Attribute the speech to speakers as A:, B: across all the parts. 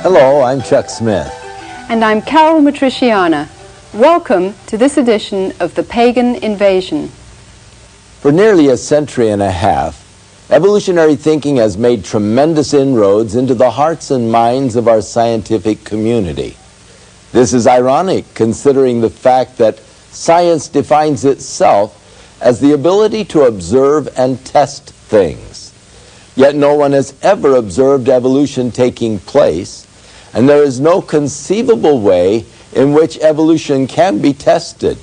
A: Hello, I'm Chuck Smith.
B: And I'm Carol Matriciana. Welcome to this edition of The Pagan Invasion.
A: For nearly a century and a half, evolutionary thinking has made tremendous inroads into the hearts and minds of our scientific community. This is ironic considering the fact that science defines itself as the ability to observe and test things. Yet no one has ever observed evolution taking place, and there is no conceivable way in which evolution can be tested.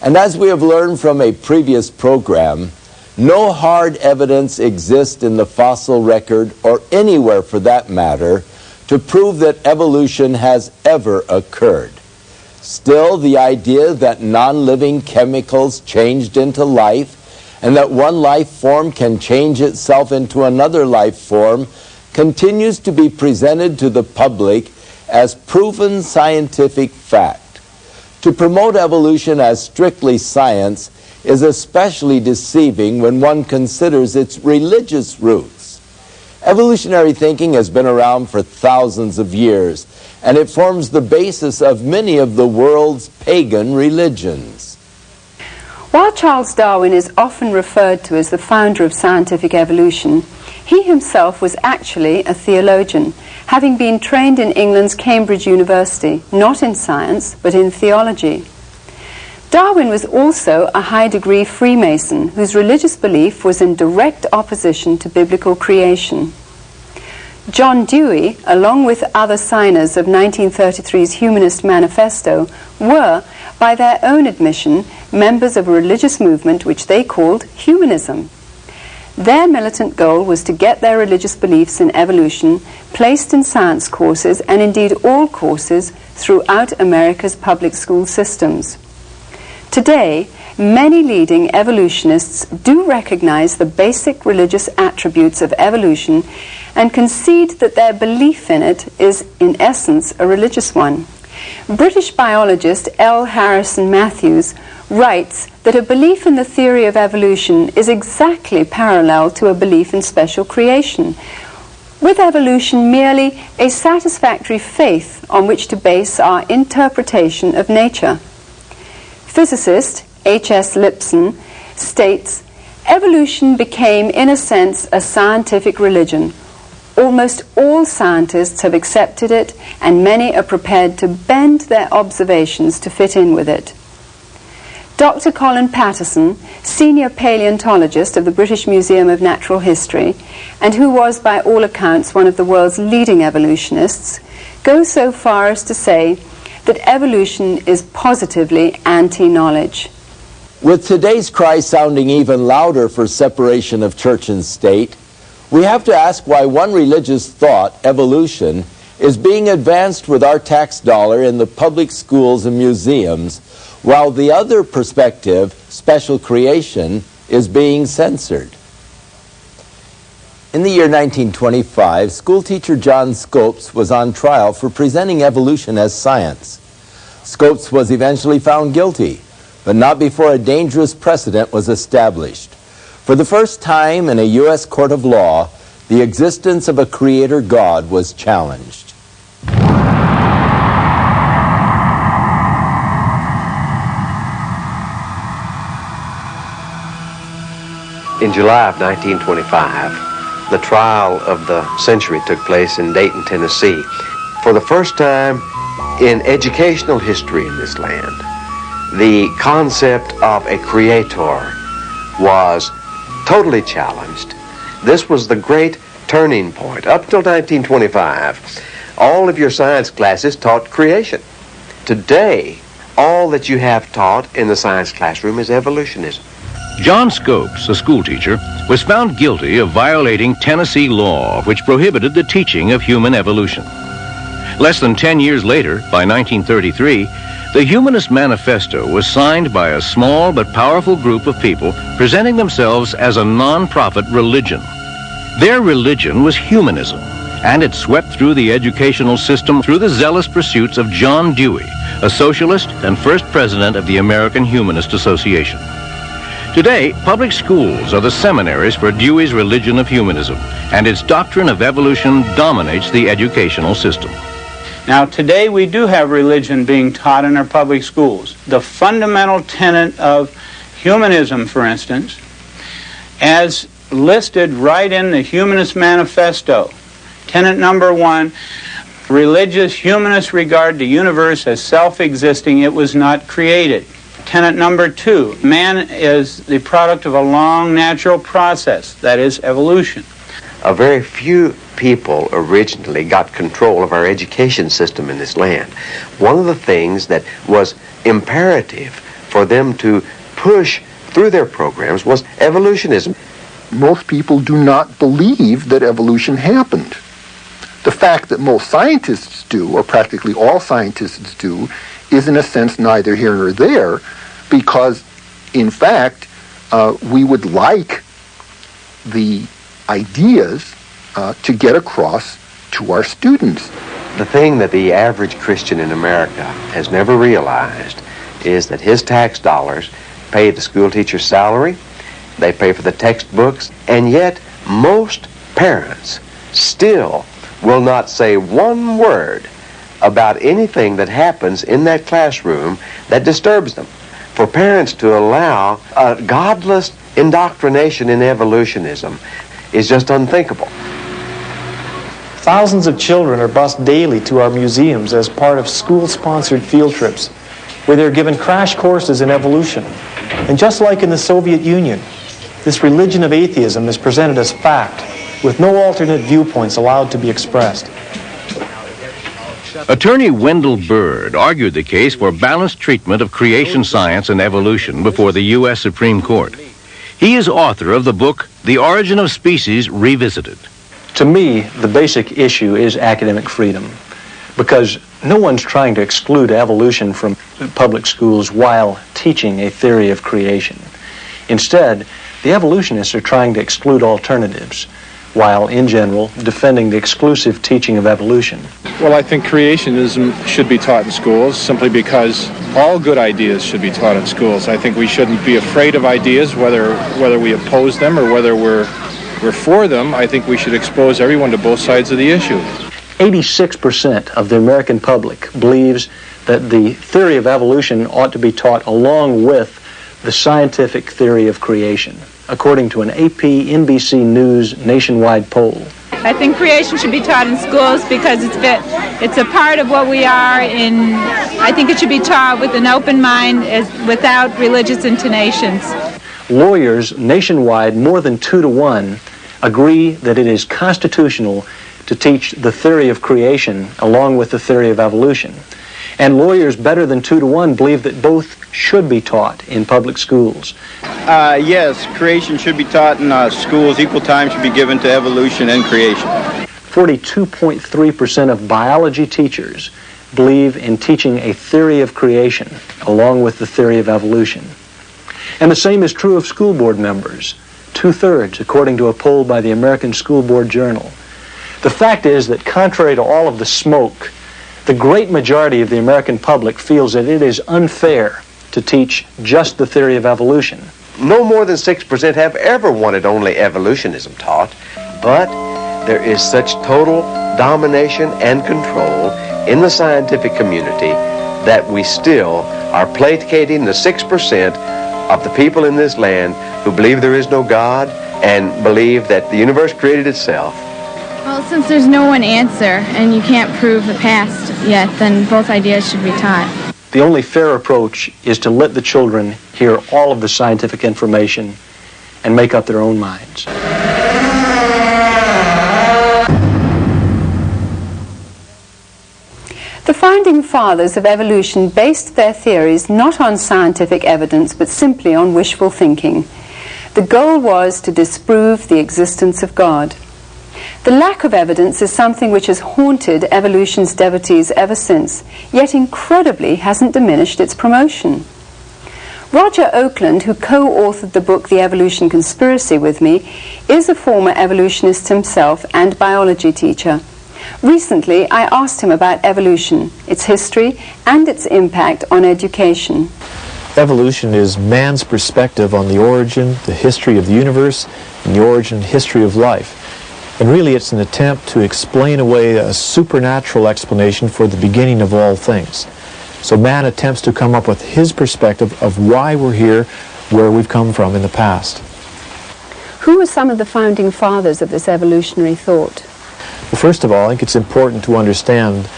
A: And as we have learned from a previous program, no hard evidence exists in the fossil record, or anywhere for that matter, to prove that evolution has ever occurred. Still, the idea that non-living chemicals changed into life and that one life form can change itself into another life form continues to be presented to the public as proven scientific fact. To promote evolution as strictly science is especially deceiving when one considers its religious roots. Evolutionary thinking has been around for thousands of years, and it forms the basis of many of the world's pagan religions.
B: While Charles Darwin is often referred to as the founder of scientific evolution, he himself was actually a theologian, having been trained in England's Cambridge University, not in science, but in theology. Darwin was also a high-degree Freemason, whose religious belief was in direct opposition to biblical creation. John Dewey, along with other signers of 1933's Humanist Manifesto, were, by their own admission, members of a religious movement which they called humanism. Their militant goal was to get their religious beliefs in evolution placed in science courses, and indeed all courses, throughout America's public school systems. Today, many leading evolutionists do recognize the basic religious attributes of evolution and concede that their belief in it is, in essence, a religious one. British biologist L. Harrison Matthews writes that a belief in the theory of evolution is exactly parallel to a belief in special creation, with evolution merely a satisfactory faith on which to base our interpretation of nature. Physicist H.S. Lipson states, "Evolution became, in a sense, a scientific religion. Almost all scientists have accepted it, and many are prepared to bend their observations to fit in with it." Dr. Colin Patterson, senior paleontologist of the British Museum of Natural History, and who was by all accounts one of the world's leading evolutionists, goes so far as to say that evolution is positively anti-knowledge.
A: With today's cry sounding even louder for separation of church and state, we have to ask why one religious thought, evolution, is being advanced with our tax dollar in the public schools and museums, while the other perspective, special creation, is being censored. In the year 1925, schoolteacher John Scopes was on trial for presenting evolution as science. Scopes was eventually found guilty, but not before a dangerous precedent was established. For the first time in a U.S. court of law, the existence of a creator God was challenged.
C: In July of 1925, the trial of the century took place in Dayton, Tennessee. For the first time in educational history in this land, the concept of a creator was totally challenged. This was the great turning point. Up till 1925, all of your science classes taught creation. Today, all that you have taught in the science classroom is evolutionism.
D: John Scopes, a schoolteacher, was found guilty of violating Tennessee law, which prohibited the teaching of human evolution. Less than 10 years later, by 1933, the Humanist Manifesto was signed by a small but powerful group of people presenting themselves as a non-profit religion. Their religion was humanism, and it swept through the educational system through the zealous pursuits of John Dewey, a socialist and first president of the American Humanist Association. Today, public schools are the seminaries for Dewey's religion of humanism, and its doctrine of evolution dominates the educational system.
E: Now, today we do have religion being taught in our public schools. The fundamental tenet of humanism, for instance, as listed right in the Humanist Manifesto. Tenet number 1, religious humanists regard the universe as self-existing. It was not created. Tenet number 2, man is the product of a long natural process, that is evolution.
C: A very few people originally got control of our education system in this land. One of the things that was imperative for them to push through their programs was evolutionism.
F: Most people do not believe that evolution happened. The fact that most scientists do, or practically all scientists do, is in a sense neither here nor there, because in fact we would like the ideas to get across to our students.
C: The thing that the average Christian in America has never realized is that his tax dollars pay the school teacher's salary, they pay for the textbooks, and yet most parents still will not say one word about anything that happens in that classroom that disturbs them. For parents to allow a godless indoctrination in evolutionism is just unthinkable.
G: Thousands of children are bused daily to our museums as part of school-sponsored field trips, where they're given crash courses in evolution. And just like in the Soviet Union, this religion of atheism is presented as fact, with no alternate viewpoints allowed to be expressed.
D: Attorney Wendell Bird argued the case for balanced treatment of creation science and evolution before the U.S. Supreme Court. He is author of the book, The Origin of Species Revisited.
G: To me, the basic issue is academic freedom, because no one's trying to exclude evolution from public schools while teaching a theory of creation. Instead, the evolutionists are trying to exclude alternatives, while, in general, defending the exclusive teaching of evolution.
H: Well, I think creationism should be taught in schools simply because all good ideas should be taught in schools. I think we shouldn't be afraid of ideas, whether we oppose them or whether we're for them. I think we should expose everyone to both sides of the issue.
G: 86% of the American public believes that the theory of evolution ought to be taught along with the scientific theory of creation, according to an AP NBC News nationwide poll.
I: I think creation should be taught in schools because it's a part of what we are. I think it should be taught with an open mind, without religious intonations.
G: Lawyers nationwide, more than 2 to 1, agree that it is constitutional to teach the theory of creation along with the theory of evolution. And lawyers better than 2 to 1 believe that both should be taught in public schools.
J: Yes, creation should be taught in schools. Equal time should be given to evolution and creation.
G: 42.3% of biology teachers believe in teaching a theory of creation along with the theory of evolution. And the same is true of school board members, 2/3, according to a poll by the American School Board Journal. The fact is that contrary to all of the smoke, the great majority of the American public feels that it is unfair to teach just the theory of evolution.
C: No more than 6% have ever wanted only evolutionism taught, but there is such total domination and control in the scientific community that we still are placating the 6% of the people in this land who believe there is no God and believe that the universe created itself.
K: Well, since there's no one answer and you can't prove the past yet, then both ideas should be taught.
G: The only fair approach is to let the children hear all of the scientific information and make up their own minds.
B: The founding fathers of evolution based their theories not on scientific evidence but simply on wishful thinking. The goal was to disprove the existence of God. The lack of evidence is something which has haunted evolution's devotees ever since, yet incredibly hasn't diminished its promotion. Roger Oakland, who co-authored the book The Evolution Conspiracy with me, is a former evolutionist himself and biology teacher. Recently, I asked him about evolution, its history, and its impact on education.
G: Evolution is man's perspective on the origin, the history of the universe, and the origin and history of life. And really it's an attempt to explain away a supernatural explanation for the beginning of all things. So man attempts to come up with his perspective of why we're here, where we've come from in the past.
B: Who were some of the founding fathers of this evolutionary thought?
G: Well, first of all, I think it's important to understand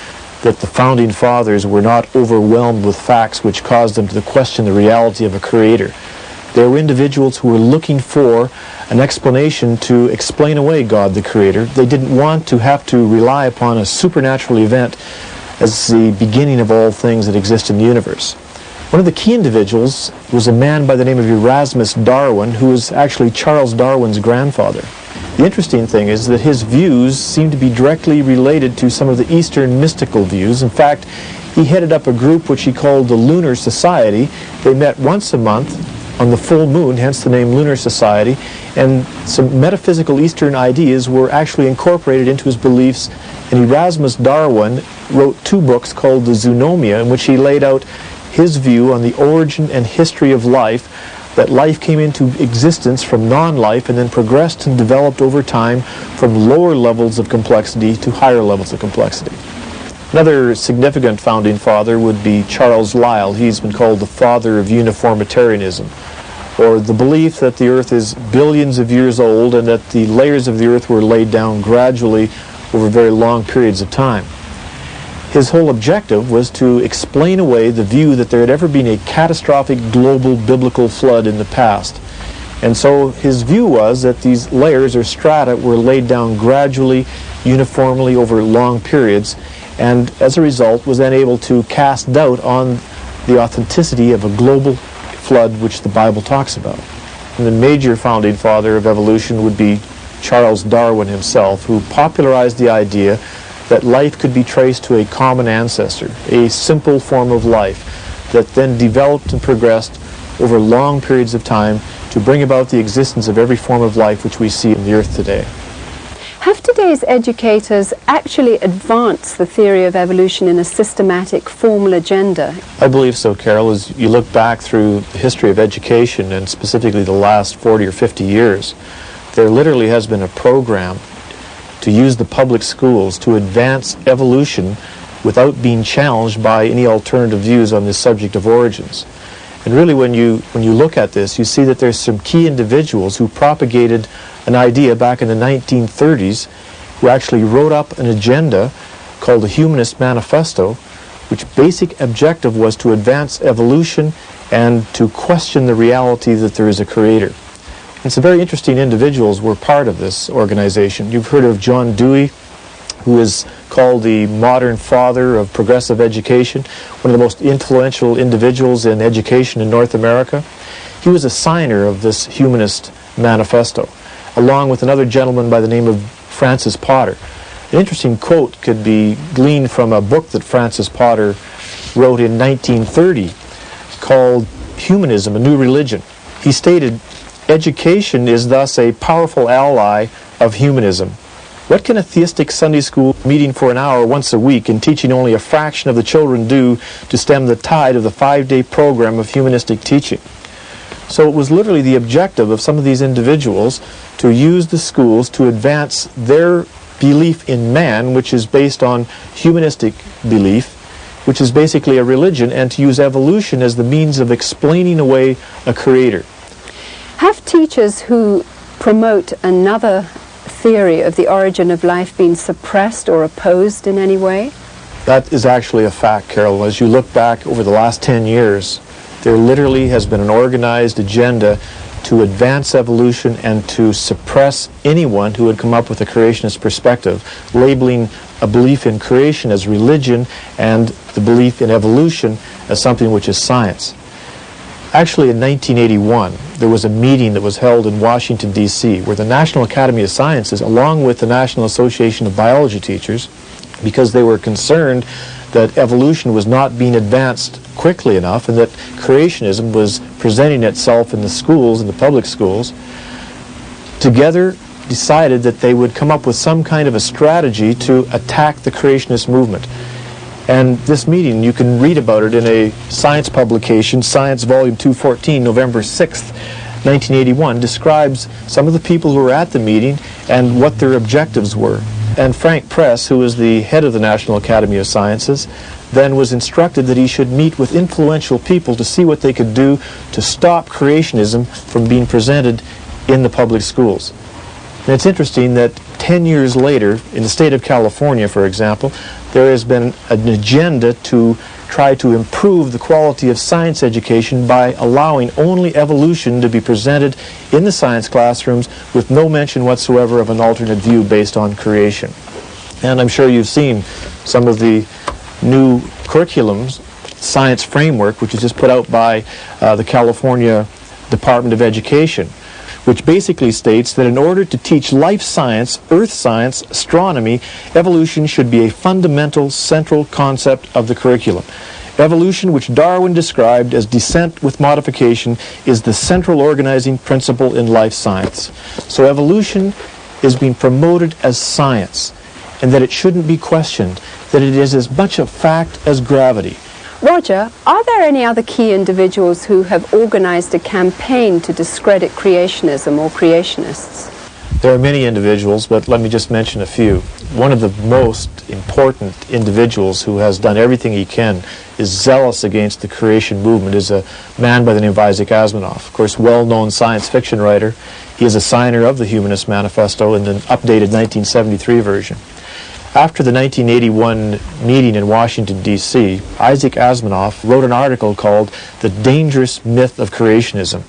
G: that the founding fathers were not overwhelmed with facts which caused them to question the reality of a creator. They were individuals who were looking for an explanation to explain away God the Creator. They didn't want to have to rely upon a supernatural event as the beginning of all things that exist in the universe. One of the key individuals was a man by the name of Erasmus Darwin, who was actually Charles Darwin's grandfather. The interesting thing is that his views seem to be directly related to some of the Eastern mystical views. In fact, he headed up a group which he called the Lunar Society. They met once a month on the full moon, hence the name Lunar Society, and some metaphysical Eastern ideas were actually incorporated into his beliefs. And Erasmus Darwin wrote 2 books called the Zoonomia, in which he laid out his view on the origin and history of life, that life came into existence from non-life and then progressed and developed over time from lower levels of complexity to higher levels of complexity. Another significant founding father would be Charles Lyell. He's been called the father of uniformitarianism, or the belief that the earth is billions of years old and that the layers of the earth were laid down gradually over very long periods of time. His whole objective was to explain away the view that there had ever been a catastrophic global biblical flood in the past. And so his view was that these layers or strata were laid down gradually, uniformly over long periods, and as a result was then able to cast doubt on the authenticity of a global flood which the Bible talks about. And the major founding father of evolution would be Charles Darwin himself, who popularized the idea that life could be traced to a common ancestor, a simple form of life that then developed and progressed over long periods of time to bring about the existence of every form of life which we see on the earth today.
B: Have today's educators actually advanced the theory of evolution in a systematic, formal agenda?
G: I believe so, Carol. As you look back through the history of education, and specifically the last 40 or 50 years, there literally has been a program to use the public schools to advance evolution without being challenged by any alternative views on this subject of origins. And really when you look at this, you see that there's some key individuals who propagated an idea back in the 1930s, who actually wrote up an agenda called the Humanist Manifesto, which basic objective was to advance evolution and to question the reality that there is a creator. And some very interesting individuals were part of this organization. You've heard of John Dewey, who is called the modern father of progressive education, one of the most influential individuals in education in North America. He was a signer of this Humanist Manifesto, along with another gentleman by the name of Francis Potter. An interesting quote could be gleaned from a book that Francis Potter wrote in 1930 called Humanism, a New Religion. He stated, "Education is thus a powerful ally of humanism. What can a theistic Sunday school meeting for an hour once a week and teaching only a fraction of the children do to stem the tide of the 5-day program of humanistic teaching?" So it was literally the objective of some of these individuals to use the schools to advance their belief in man, which is based on humanistic belief, which is basically a religion, and to use evolution as the means of explaining away a creator.
B: Have teachers who promote another theory of the origin of life been suppressed or opposed in any way?
G: That is actually a fact, Carol. As you look back over the last 10 years, there literally has been an organized agenda to advance evolution and to suppress anyone who had come up with a creationist perspective, labeling a belief in creation as religion and the belief in evolution as something which is science. Actually, in 1981, there was a meeting that was held in Washington, D.C., where the National Academy of Sciences, along with the National Association of Biology Teachers, because they were concerned that evolution was not being advanced quickly enough and that creationism was presenting itself in the schools, in the public schools, together decided that they would come up with some kind of a strategy to attack the creationist movement.
L: And this meeting, you can read about it in a science publication, Science Volume 214, November 6th, 1981, describes some of the people who were at the meeting and what their objectives were. And Frank Press, who was the head of the National Academy of Sciences, then was instructed that he should meet with influential people to see what they could do to stop creationism from being presented in the public schools. And it's interesting that 10 years later, in the state of California, for example, there has been an agenda to try to improve the quality of science education by allowing only evolution to be presented in the science classrooms with no mention whatsoever of an alternate view based on creation. And I'm sure you've seen some of the new curriculums, science framework, which is just put out by the California Department of Education, which basically states that in order to teach life science, earth science, astronomy, evolution should be a fundamental central concept of the curriculum. Evolution, which Darwin described as descent with modification, is the central organizing principle in life science. So evolution is being promoted as science, and that it shouldn't be questioned, that it is as much a fact as gravity.
B: Roger, are there any other key individuals who have organized a campaign to discredit creationism or creationists?
L: There are many individuals, but let me just mention a few. One of the most important individuals who has done everything he can, is zealous against the creation movement, is a man by the name of Isaac Asimov. Of course, well-known science fiction writer. He is a signer of the Humanist Manifesto in an updated 1973 version. After the 1981 meeting in Washington, D.C., Isaac Asimov wrote an article called The Dangerous Myth of Creationism,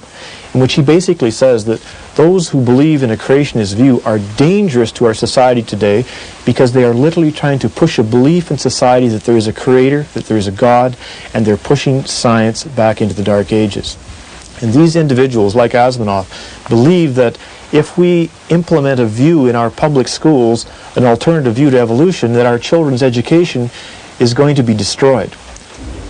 L: in which he basically says that those who believe in a creationist view are dangerous to our society today because they are literally trying to push a belief in society that there is a creator, that there is a God, and they're pushing science back into the Dark Ages. And these individuals, like Asimov, believe that if we implement a view in our public schools, an alternative view to evolution, that our children's education is going to be destroyed.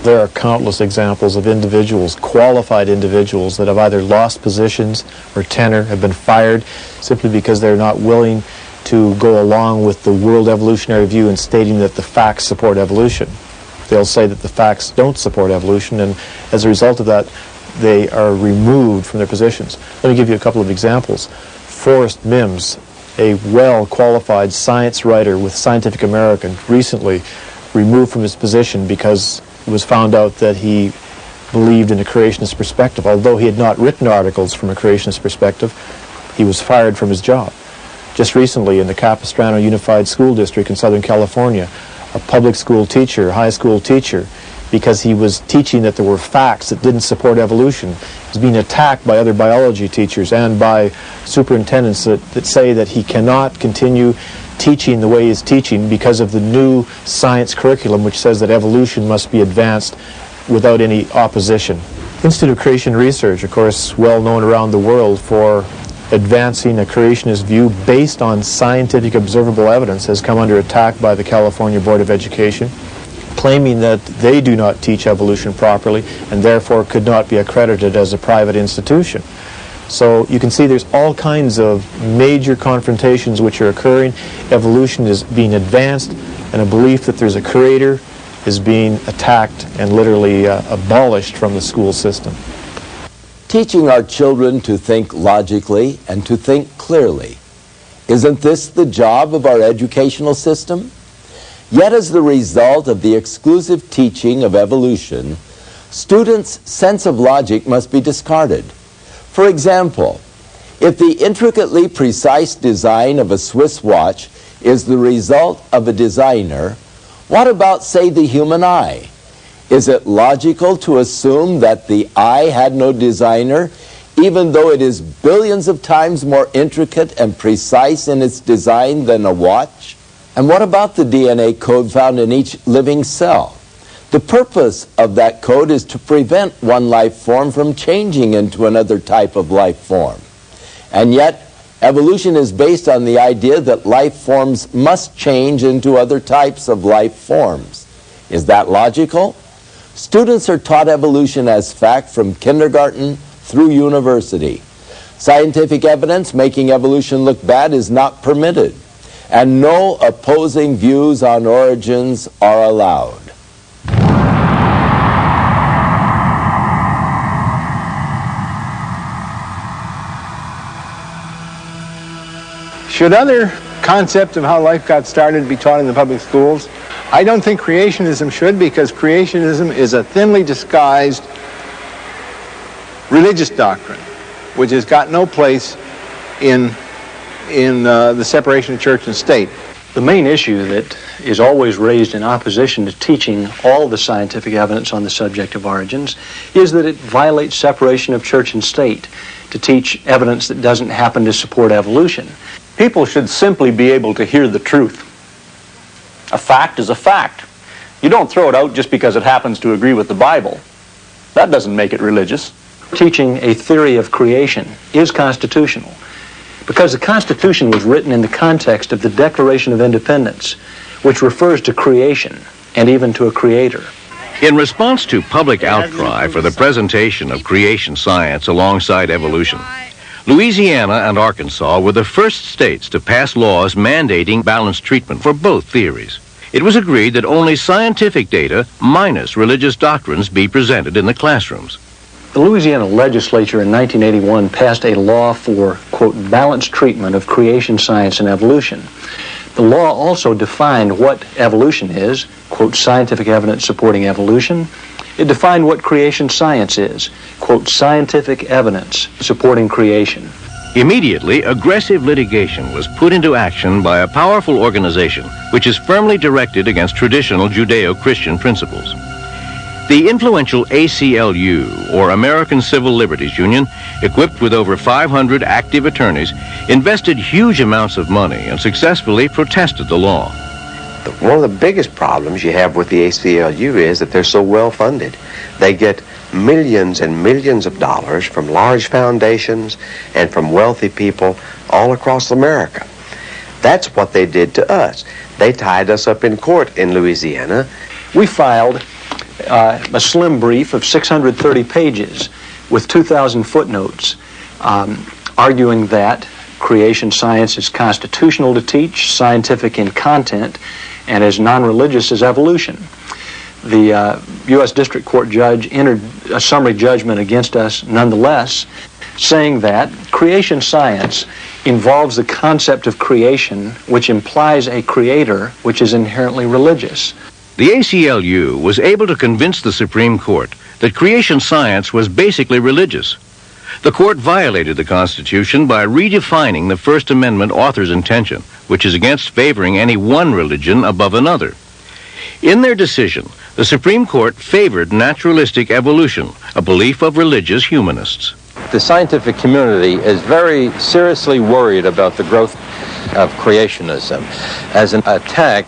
L: There are countless examples of individuals, qualified individuals, that have either lost positions or tenure, have been fired simply because they're not willing to go along with the world evolutionary view and stating that the facts support evolution. They'll say that the facts don't support evolution, and as a result of that, they are removed from their positions. Let me give you a couple of examples. Forrest Mims, a well-qualified science writer with Scientific American, recently removed from his position because it was found out that he believed in a creationist perspective. Although he had not written articles from a creationist perspective, he was fired from his job. Just recently, in the Capistrano Unified School District in Southern California, a public school teacher, high school teacher, because he was teaching that there were facts that didn't support evolution, was being attacked by other biology teachers and by superintendents that say that he cannot continue teaching the way he's teaching because of the new science curriculum, which says that evolution must be advanced without any opposition. Institute of Creation Research, of course, well known around the world for advancing a creationist view based on scientific observable evidence, has come under attack by the California Board of Education, claiming that they do not teach evolution properly and therefore could not be accredited as a private institution. So you can see there's all kinds of major confrontations which are occurring. Evolution is being advanced, and a belief that there's a creator is being attacked and literally abolished from the school system.
A: Teaching our children to think logically and to think clearly. Isn't this the job of our educational system? Yet as the result of the exclusive teaching of evolution, students' sense of logic must be discarded. For example, if the intricately precise design of a Swiss watch is the result of a designer, what about, say, the human eye? Is it logical to assume that the eye had no designer, even though it is billions of times more intricate and precise in its design than a watch? And what about the DNA code found in each living cell? The purpose of that code is to prevent one life form from changing into another type of life form. And yet, evolution is based on the idea that life forms must change into other types of life forms. Is that logical? Students are taught evolution as fact from kindergarten through university. Scientific evidence making evolution look bad is not permitted, and no opposing views on origins are allowed.
H: Should other concepts of how life got started be taught in the public schools? I don't think creationism should, because creationism is a thinly disguised religious doctrine, which has got no place in the separation of church and state.
G: The main issue that is always raised in opposition to teaching all the scientific evidence on the subject of origins is that it violates separation of church and state to teach evidence that doesn't happen to support evolution.
M: People should simply be able to hear the truth. A fact is a fact. You don't throw it out just because it happens to agree with the Bible. That doesn't make it religious.
G: Teaching a theory of creation is constitutional, because the Constitution was written in the context of the Declaration of Independence, which refers to creation and even to a creator.
D: In response to public outcry for the presentation of creation science alongside evolution, Louisiana and Arkansas were the first states to pass laws mandating balanced treatment for both theories. It was agreed that only scientific data minus religious doctrines be presented in the classrooms.
G: The Louisiana legislature in 1981 passed a law for, quote, balanced treatment of creation science and evolution. The law also defined what evolution is, quote, scientific evidence supporting evolution. It defined what creation science is, quote, scientific evidence supporting creation.
D: Immediately, aggressive litigation was put into action by a powerful organization which is firmly directed against traditional Judeo-Christian principles. The influential ACLU, or American Civil Liberties Union, equipped with over 500 active attorneys, invested huge amounts of money and successfully protested the law.
C: One of the biggest problems you have with the ACLU is that they're so well funded. They get millions and millions of dollars from large foundations and from wealthy people all across America. That's what they did to us. They tied us up in court in Louisiana.
G: We filed a slim brief of 630 pages with 2,000 footnotes arguing that creation science is constitutional to teach, scientific in content, and as non-religious as evolution. The U.S. District Court judge entered a summary judgment against us nonetheless, saying that creation science involves the concept of creation, which implies a creator, which is inherently religious.
D: The ACLU was able to convince the Supreme Court that creation science was basically religious. The court violated the Constitution by redefining the First Amendment author's intention, which is against favoring any one religion above another. In their decision, the Supreme Court favored naturalistic evolution, a belief of religious humanists.
N: The scientific community is very seriously worried about the growth of creationism as an attack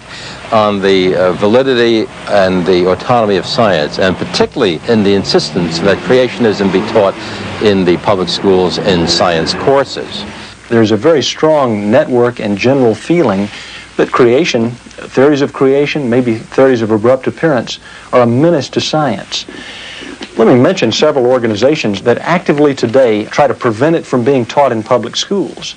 N: on the validity and the autonomy of science, and particularly in the insistence that creationism be taught in the public schools in science courses.
G: There's a very strong network and general feeling that creation, theories of creation, maybe theories of abrupt appearance, are a menace to science. Let me mention several organizations that actively today try to prevent it from being taught in public schools.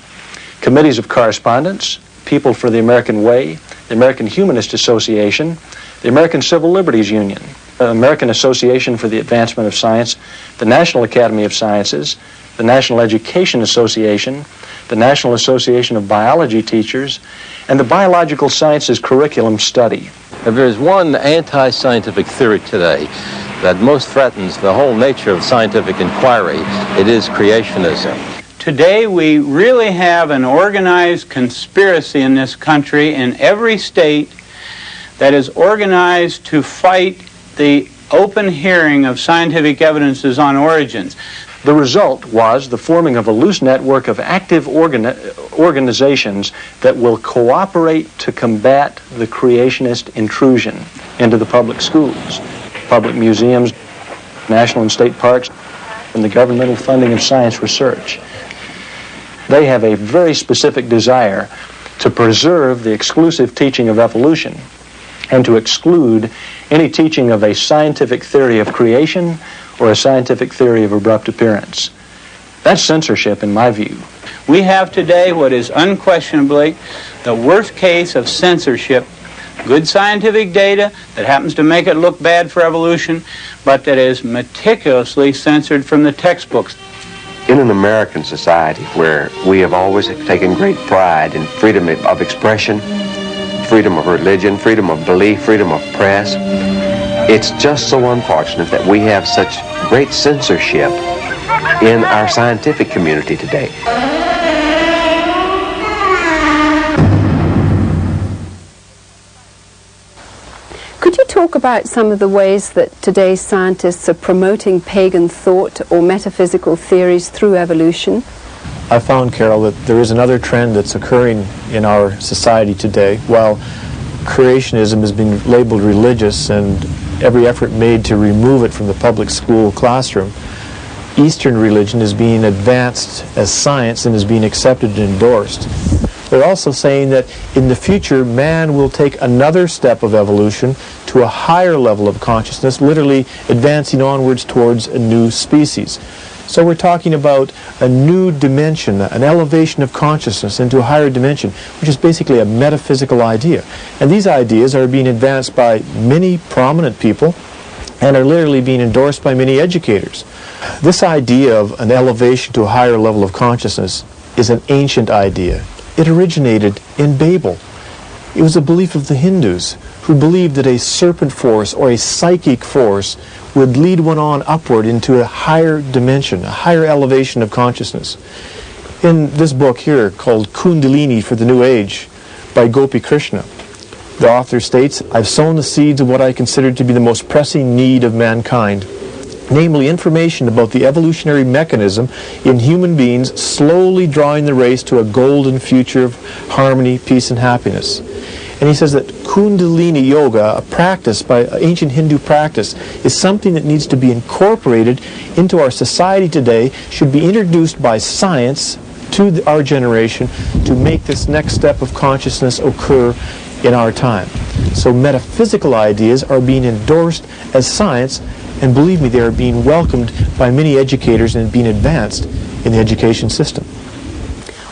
G: Committees of Correspondence, People for the American Way, the American Humanist Association, the American Civil Liberties Union, the American Association for the Advancement of Science, the National Academy of Sciences, the National Education Association, the National Association of Biology Teachers, and the Biological Sciences Curriculum Study.
N: If there is one anti-scientific theory today that most threatens the whole nature of scientific inquiry, it is creationism.
E: Today we really have an organized conspiracy in this country, in every state, that is organized to fight the open hearing of scientific evidences on origins.
G: The result was the forming of a loose network of active organizations that will cooperate to combat the creationist intrusion into the public schools, public museums, national and state parks, and the governmental funding of science research. They have a very specific desire to preserve the exclusive teaching of evolution and to exclude any teaching of a scientific theory of creation or a scientific theory of abrupt appearance. That's censorship in my view.
E: We have today what is unquestionably the worst case of censorship. Good scientific data that happens to make it look bad for evolution, but that is meticulously censored from the textbooks.
C: in an American society where we have always taken great pride in freedom of expression, freedom of religion, freedom of belief, freedom of press, it's just so unfortunate that we have such great censorship in our scientific community today.
B: Could you talk about some of the ways that today's scientists are promoting pagan thought or metaphysical theories through evolution?
L: I found, Carol, that there is another trend that's occurring in our society today. While creationism has been labeled religious and every effort made to remove it from the public school classroom, Eastern religion is being advanced as science and is being accepted and endorsed. They're also saying that in the future, man will take another step of evolution to a higher level of consciousness, literally advancing onwards towards a new species. So we're talking about a new dimension, an elevation of consciousness into a higher dimension, which is basically a metaphysical idea. And these ideas are being advanced by many prominent people and are literally being endorsed by many educators. This idea of an elevation to a higher level of consciousness is an ancient idea. It originated in Babel. It was a belief of the Hindus, who believed that a serpent force or a psychic force would lead one on upward into a higher dimension, a higher elevation of consciousness. In this book here, called Kundalini for the New Age, by Gopi Krishna, the author states, "I've sown the seeds of what I consider to be the most pressing need of mankind, namely information about the evolutionary mechanism in human beings slowly drawing the race to a golden future of harmony, peace, and happiness." And he says that Kundalini Yoga, a practice by ancient Hindu practice, is something that needs to be incorporated into our society today, should be introduced by science to our generation to make this next step of consciousness occur in our time. So metaphysical ideas are being endorsed as science, and believe me, they are being welcomed by many educators and being advanced in the education system.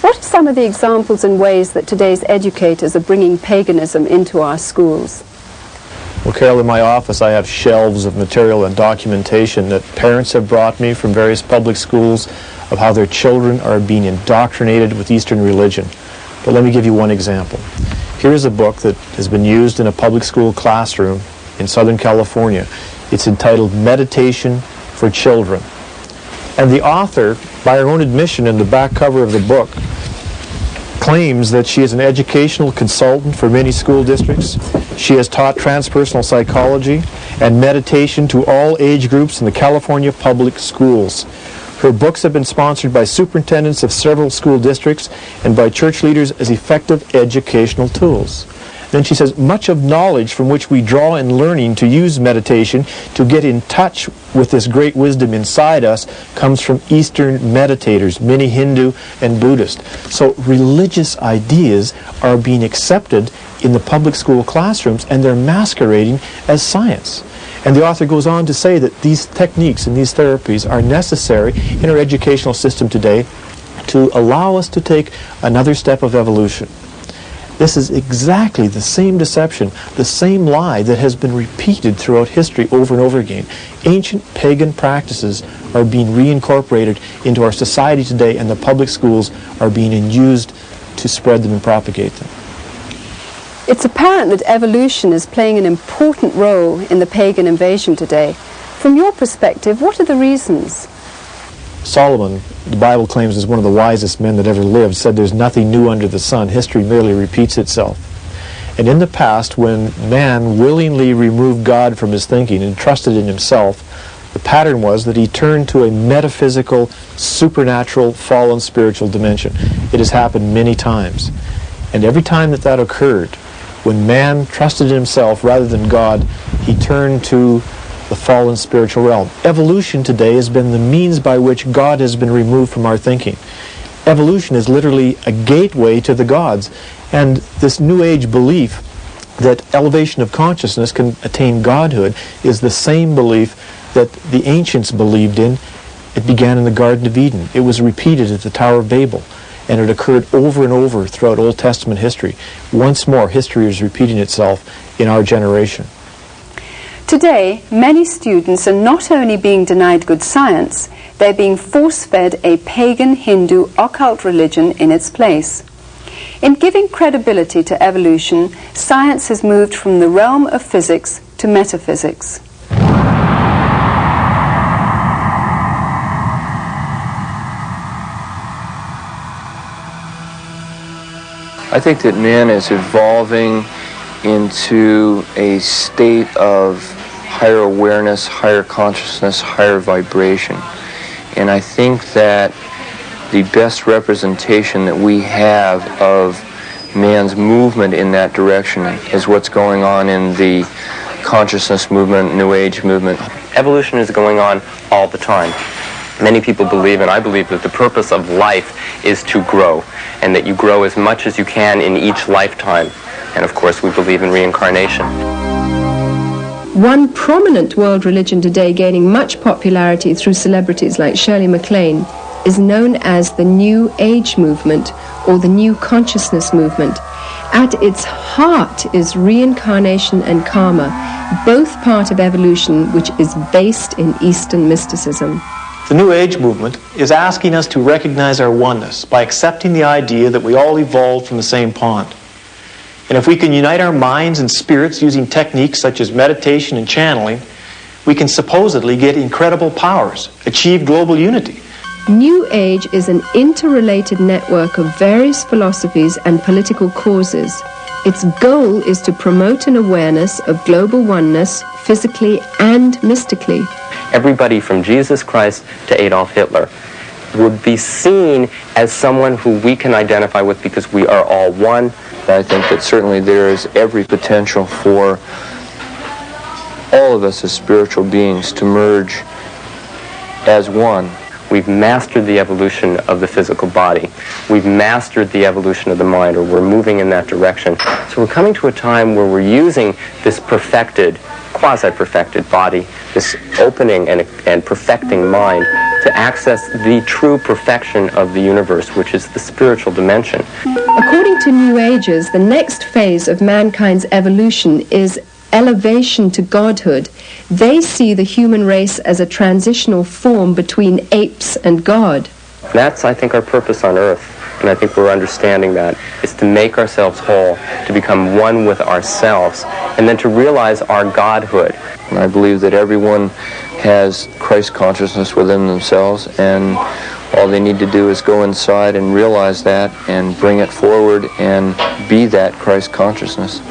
B: What are some of the examples and ways that today's educators are bringing paganism into our schools?
L: Well, Carol, in my office I have shelves of material and documentation that parents have brought me from various public schools of how their children are being indoctrinated with Eastern religion. But let me give you one example. Here's a book that has been used in a public school classroom in Southern California. It's entitled Meditation for Children. And the author, by her own admission in the back cover of the book, claims that she is an educational consultant for many school districts. She has taught transpersonal psychology and meditation to all age groups in the California public schools. Her books have been sponsored by superintendents of several school districts and by church leaders as effective educational tools. Then she says, much of knowledge from which we draw in learning to use meditation to get in touch with this great wisdom inside us comes from Eastern meditators, many Hindu and Buddhist. So religious ideas are being accepted in the public school classrooms, and they're masquerading as science. And the author goes on to say that these techniques and these therapies are necessary in our educational system today to allow us to take another step of evolution. This is exactly the same deception, the same lie that has been repeated throughout history over and over again. Ancient pagan practices are being reincorporated into our society today, and the public schools are being used to spread them and propagate them.
B: It's apparent that evolution is playing an important role in the pagan invasion today. From your perspective, what are the reasons?
L: Solomon, the Bible claims, is one of the wisest men that ever lived, said there's nothing new under the sun. History merely repeats itself. And in the past, when man willingly removed God from his thinking and trusted in himself, the pattern was that he turned to a metaphysical, supernatural, fallen spiritual dimension. It has happened many times. And every time that that occurred, when man trusted in himself rather than God, he turned to the fallen spiritual realm. Evolution today has been the means by which God has been removed from our thinking. Evolution is literally a gateway to the gods. And this New Age belief that elevation of consciousness can attain godhood is the same belief that the ancients believed in. It began in the Garden of Eden. It was repeated at the Tower of Babel. And it occurred over and over throughout Old Testament history. Once more, history is repeating itself in our generation.
B: Today, many students are not only being denied good science, they're being force-fed a pagan Hindu occult religion in its place. In giving credibility to evolution, science has moved from the realm of physics to metaphysics.
O: I think that man is evolving into a state of higher awareness, higher consciousness, higher vibration. And I think that the best representation that we have of man's movement in that direction is what's going on in the consciousness movement, New Age movement.
P: Evolution is going on all the time. Many people believe, and I believe, that the purpose of life is to grow, and that you grow as much as you can in each lifetime. And of course, we believe in reincarnation.
Q: One prominent world religion today gaining much popularity through celebrities like Shirley MacLaine is known as the New Age movement or the New Consciousness movement. At its heart is reincarnation and karma, both part of evolution, which is based in Eastern mysticism.
L: The New Age movement is asking us to recognize our oneness by accepting the idea that we all evolved from the same pond. And if we can unite our minds and spirits using techniques such as meditation and channeling, we can supposedly get incredible powers, achieve global unity.
Q: New Age is an interrelated network of various philosophies and political causes. Its goal is to promote an awareness of global oneness, physically and mystically.
P: Everybody from Jesus Christ to Adolf Hitler would be seen as someone who we can identify with because we are all one.
O: I think that certainly there is every potential for all of us as spiritual beings to merge as one.
P: We've mastered the evolution of the physical body. We've mastered the evolution of the mind, or we're moving in that direction. So we're coming to a time where we're using this perfected, quasi-perfected body, this opening and perfecting mind, to access the true perfection of the universe, which is the spiritual dimension.
Q: According to New Agers, the next phase of mankind's evolution is elevation to godhood. They see the human race as a transitional form between apes and God.
P: That's, I think, our purpose on earth, and I think we're understanding that, is to make ourselves whole, to become one with ourselves, and then to realize our godhood.
O: And I believe that everyone has Christ consciousness within themselves, and all they need to do is go inside and realize that and bring it forward and be that Christ consciousness.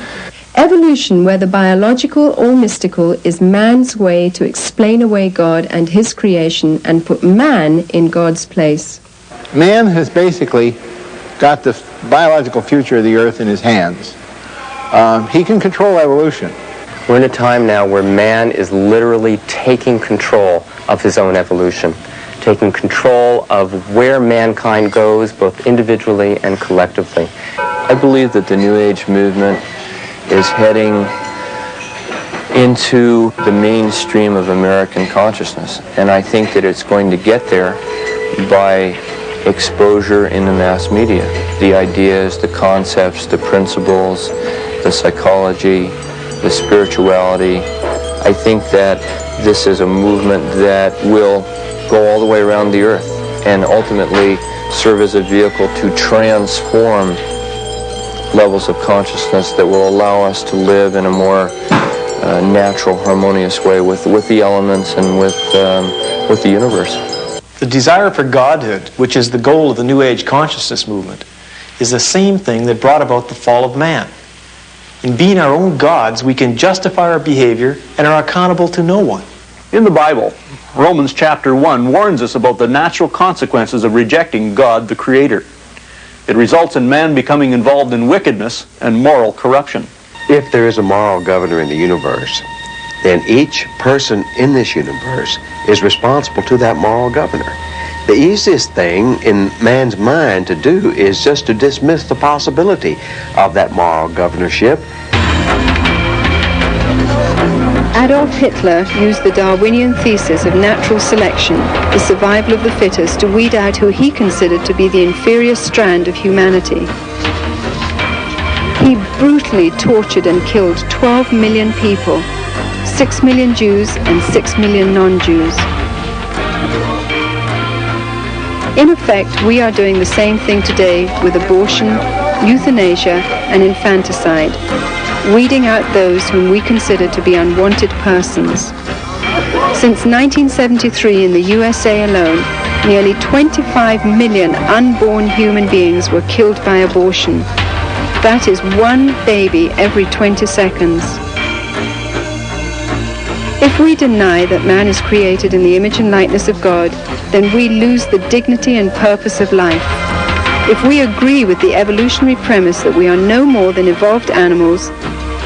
Q: Evolution, whether biological or mystical, is man's way to explain away God and his creation and put man in God's place.
R: Man has basically got the biological future of the earth in his hands. He can control evolution.
P: We're in a time now where man is literally taking control of his own evolution, taking control of where mankind goes, both individually and collectively.
O: I believe that the New Age movement is heading into the mainstream of American consciousness, and I think that it's going to get there by exposure in the mass media. The ideas, the concepts, the principles, the psychology, the spirituality. I think that this is a movement that will go all the way around the earth and ultimately serve as a vehicle to transform levels of consciousness that will allow us to live in a more natural, harmonious way with the elements and with the universe.
L: The desire for godhood, which is the goal of the New Age consciousness movement, is the same thing that brought about the fall of man. In being our own gods, we can justify our behavior and are accountable to no one.
M: In the Bible, Romans chapter 1 warns us about the natural consequences of rejecting God, the Creator. It results in man becoming involved in wickedness and moral corruption.
C: If there is a moral governor in the universe, then each person in this universe is responsible to that moral governor. The easiest thing in man's mind to do is just to dismiss the possibility of that moral governorship.
B: Adolf Hitler used the Darwinian thesis of natural selection, the survival of the fittest, to weed out who he considered to be the inferior strand of humanity. He brutally tortured and killed 12 million people. 6 million Jews and 6 million non-Jews. In effect, we are doing the same thing today with abortion, euthanasia, and infanticide, weeding out those whom we consider to be unwanted persons. Since 1973 in the USA alone, nearly 25 million unborn human beings were killed by abortion. That is one baby every 20 seconds. If we deny that man is created in the image and likeness of God, then we lose the dignity and purpose of life. If we agree with the evolutionary premise that we are no more than evolved animals,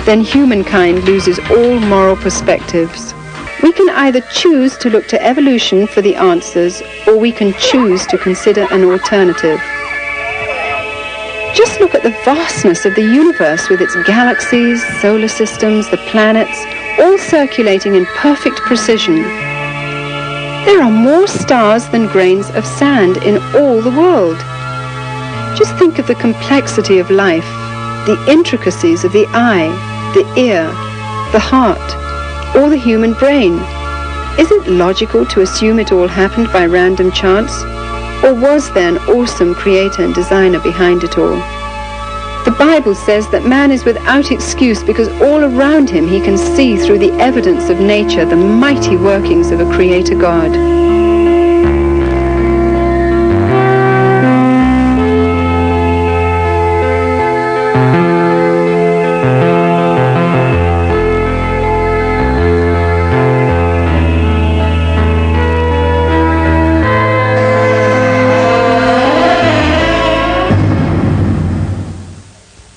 B: then humankind loses all moral perspectives. We can either choose to look to evolution for the answers, or we can choose to consider an alternative. Just look at the vastness of the universe with its galaxies, solar systems, the planets, all circulating in perfect precision. There are more stars than grains of sand in all the world. Just think of the complexity of life, the intricacies of the eye, the ear, the heart, or the human brain. Is it logical to assume it all happened by random chance? Or was there an awesome creator and designer behind it all? The Bible says that man is without excuse because all around him he can see through the evidence of nature the mighty workings of a creator God.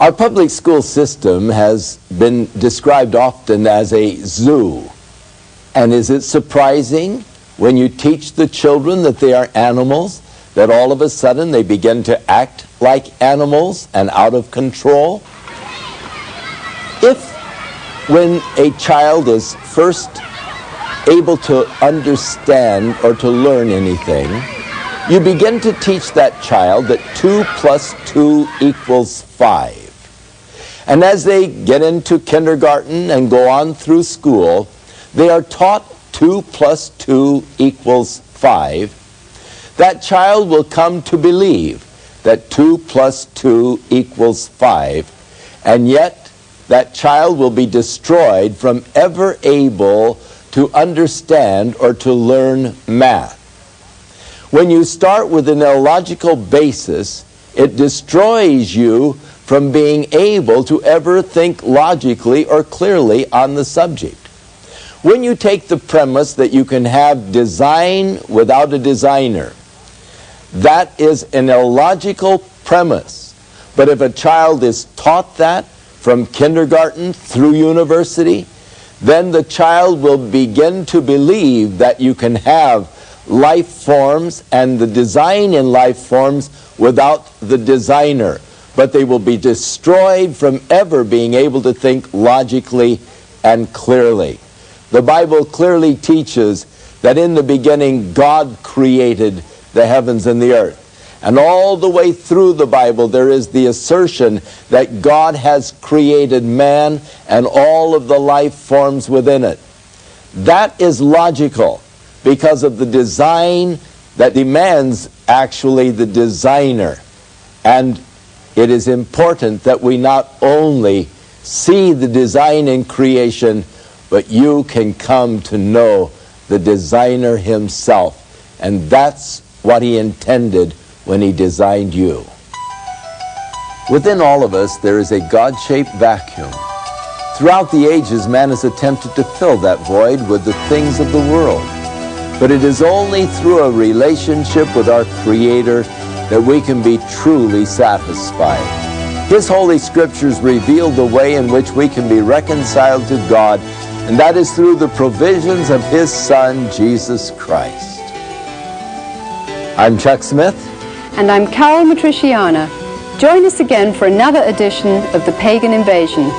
A: Our public school system has been described often as a zoo. And is it surprising when you teach the children that they are animals, that all of a sudden they begin to act like animals and out of control? If, when a child is first able to understand or to learn anything, you begin to teach that child that 2 plus 2 equals 5. And as they get into kindergarten and go on through school, they are taught 2 plus 2 equals 5. That child will come to believe that 2 plus 2 equals 5, and yet that child will be destroyed from ever able to understand or to learn math. When you start with an illogical basis, it destroys you from being able to ever think logically or clearly on the subject. When you take the premise that you can have design without a designer, that is an illogical premise. But if a child is taught that from kindergarten through university, then the child will begin to believe that you can have life forms and the design in life forms without the designer. But they will be destroyed from ever being able to think logically and clearly. The Bible clearly teaches that in the beginning God created the heavens and the earth. And all the way through the Bible there is the assertion that God has created man and all of the life forms within it. That is logical because of the design that demands actually the designer. And it is important that we not only see the design in creation, but you can come to know the designer himself. And that's what he intended when he designed you. Within all of us, there is a God-shaped vacuum. Throughout the ages, man has attempted to fill that void with the things of the world. But it is only through a relationship with our Creator that we can be truly satisfied. His Holy Scriptures reveal the way in which we can be reconciled to God, and that is through the provisions of His Son, Jesus Christ. I'm Chuck Smith.
B: And I'm Carol Matriciana. Join us again for another edition of The Pagan Invasion.